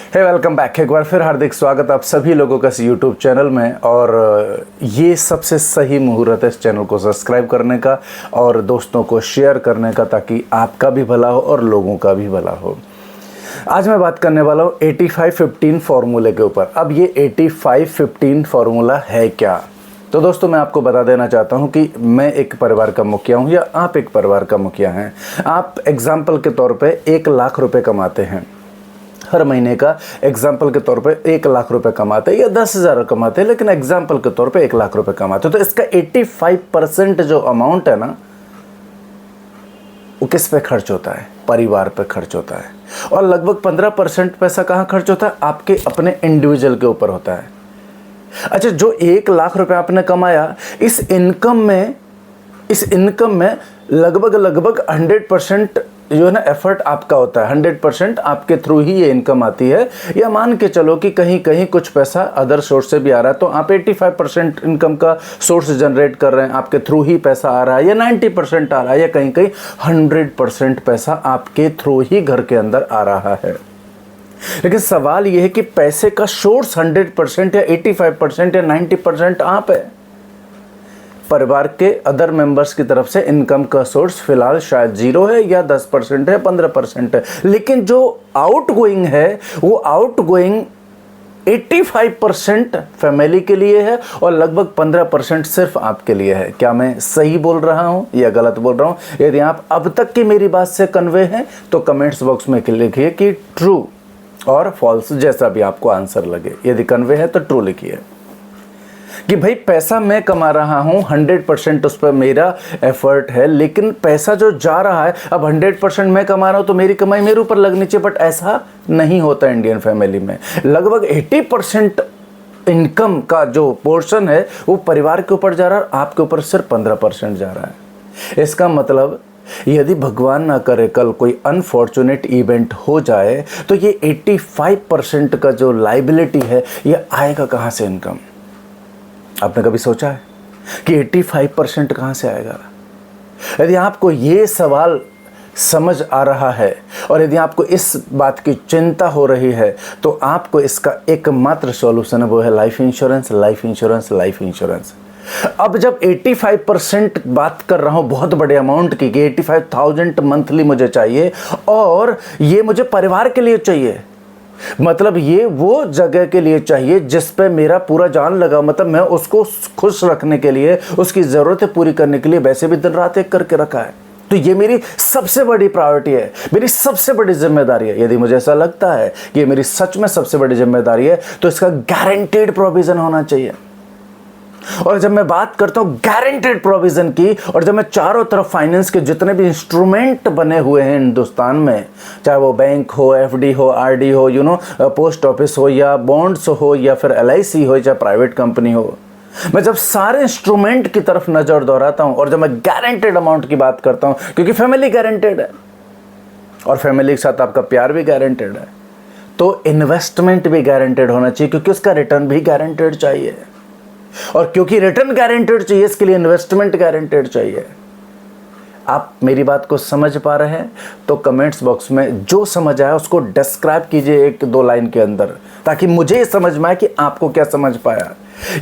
Welcome back. एक बार फिर हार्दिक स्वागत आप सभी लोगों का इस यूट्यूब चैनल में। और ये सबसे सही मुहूर्त है इस चैनल को सब्सक्राइब करने का और दोस्तों को शेयर करने का, ताकि आपका भी भला हो और लोगों का भी भला हो। आज मैं बात करने वाला हूँ 85-15 फार्मूले के ऊपर। अब ये 85-15 फार्मूला है क्या? तो दोस्तों मैं आपको बता देना चाहता हूँ कि मैं एक परिवार का मुखिया हूँ या आप एक परिवार का मुखिया हैं। आप एग्जाम्पल के तौर पे 1 लाख रुपए कमाते हैं हर महीने का। एग्जाम्पल के तौर पे 1 लाख रुपए कमाते हैं या 10,000 कमाते हैं, लेकिन एग्जाम्पल के तौर पे 1 लाख रुपए कमाते हैं। तो इसका 85% जो अमाउंट है ना, वो किस पे खर्च होता है? परिवार पे खर्च होता है। और लगभग 15% पैसा कहाँ खर्च होता है? आपके अपने इंडिविजुअल के ऊपर होता है। अच्छा, जो 1 लाख रुपए आपने कमाया, इस इनकम में लगभग 100% जो है ना एफर्ट आपका होता है। 100% आपके थ्रू ही ये इनकम आती है। या मान के चलो कि कहीं कहीं कुछ पैसा अदर सोर्स से भी आ रहा है, तो आप 85% इनकम का सोर्स जनरेट कर रहे हैं, आपके थ्रू ही पैसा आ रहा है, या 90% आ रहा है, या कहीं कहीं 100% पैसा आपके थ्रू ही घर के अंदर आ रहा है। लेकिन सवाल यह है कि पैसे का सोर्स 100% या 85% या 90% आप है। परिवार के अदर मेंबर्स की तरफ से इनकम का सोर्स फिलहाल शायद 0 है या 10% है, 15% है। लेकिन जो आउटगोइंग है वो आउटगोइंग 85% फैमिली के लिए है और लगभग 15% सिर्फ आपके लिए है। क्या मैं सही बोल रहा हूं या गलत बोल रहा हूं? यदि आप अब तक की मेरी बात से कन्वे हैं तो कमेंट्स बॉक्स में लिखिए कि ट्रू और फॉल्स, जैसा भी आपको आंसर लगे। यदि कन्वे है तो ट्रू लिखिए कि भाई पैसा मैं कमा रहा हूं, 100% उस पर मेरा एफर्ट है, लेकिन पैसा जो जा रहा है, अब 100% मैं कमा रहा हूं तो मेरी कमाई मेरे ऊपर लगनी चाहिए। बट ऐसा नहीं होता इंडियन फैमिली में। लगभग 80% इनकम का जो पोर्शन है वो परिवार के ऊपर जा रहा है और आपके ऊपर सिर्फ 15% जा रहा है। इसका मतलब यदि भगवान ना करे कल कोई अनफॉर्चुनेट इवेंट हो जाए तो ये 85% का जो लाइबिलिटी है ये आएगा कहां से? इनकम। आपने कभी सोचा है कि 85% कहां से आएगा? यदि आपको ये सवाल समझ आ रहा है और यदि आपको इस बात की चिंता हो रही है तो आपको इसका एकमात्र सॉल्यूशन है, वो है life insurance, life insurance, life insurance. अब जब 85% बात कर रहा हूं बहुत बड़े अमाउंट की, 85,000 मंथली मुझे चाहिए और ये मुझे परिवार के लिए चाहिए, मतलब ये वो जगह के लिए चाहिए जिस पे मेरा पूरा जान लगा, मतलब मैं उसको खुश रखने के लिए, उसकी ज़रूरतें पूरी करने के लिए वैसे भी दिन रात एक करके रखा है। तो ये मेरी सबसे बड़ी प्रायोरिटी है, मेरी सबसे बड़ी जिम्मेदारी है। यदि मुझे ऐसा लगता है कि ये मेरी सच में सबसे बड़ी जिम्मेदारी है तो इसका गारंटेड प्रोविज़न होना चाहिए। और जब मैं बात करता हूं गारंटेड प्रोविजन की, और जब मैं चारों तरफ फाइनेंस के जितने भी इंस्ट्रूमेंट बने हुए हैं हिंदुस्तान में, चाहे वो बैंक हो, एफडी हो, आरडी हो, पोस्ट ऑफिस हो, या बॉन्ड्स हो, या फिर एलआईसी हो, चाहे प्राइवेट कंपनी हो, मैं जब सारे इंस्ट्रूमेंट की तरफ नजर दौड़ाता हूं और जब मैं गारंटेड अमाउंट की बात करता हूं, क्योंकि फैमिली गारंटेड है और फैमिली के साथ आपका प्यार भी गारंटेड है, तो इन्वेस्टमेंट भी गारंटेड होना चाहिए, क्योंकि उसका रिटर्न भी गारंटेड चाहिए। और क्योंकि रिटर्न गारंटेड चाहिए, इसके लिए इन्वेस्टमेंट गारंटेड चाहिए। आप मेरी बात को समझ पा रहे हैं तो कमेंट्स बॉक्स में जो समझ आया उसको डिस्क्राइब कीजिए 1-2 लाइन के अंदर, ताकि मुझे समझ में आए कि आपको क्या समझ पाया।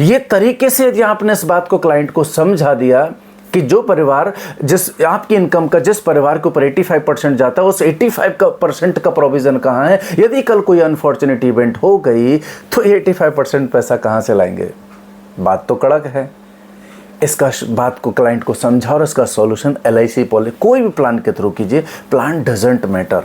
ये तरीके से यदि आपने इस बात को क्लाइंट को समझा दिया कि जो परिवार जिस आपकी इनकम का जिस परिवार के ऊपर 85% जाता है, उस 85% का प्रोविजन कहाँ है? यदि कल कोई अनफॉर्चुनेट इवेंट हो गई तो 85% पैसा कहाँ से लाएंगे? बात तो कड़क है। इसका बात को क्लाइंट को समझा और इसका सॉल्यूशन एलआईसी पॉलिसी, कोई भी प्लान के थ्रू कीजिए। Plan doesn't matter.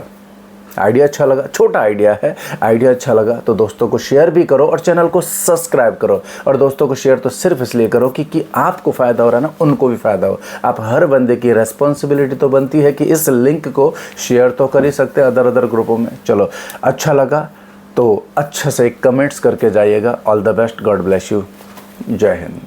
आइडिया अच्छा लगा, छोटा आइडिया है, आइडिया अच्छा लगा तो दोस्तों को शेयर भी करो और चैनल को सब्सक्राइब करो। और दोस्तों को शेयर तो सिर्फ इसलिए करो कि आपको फ़ायदा हो रहा है ना, उनको भी फ़ायदा हो। आप हर बंदे की रेस्पॉन्सिबिलिटी तो बनती है कि इस लिंक को शेयर तो कर ही सकते हैं अदर ग्रुपों में। चलो, अच्छा लगा तो अच्छा से कमेंट्स करके जाइएगा। All the best, God bless you, जय हिंद।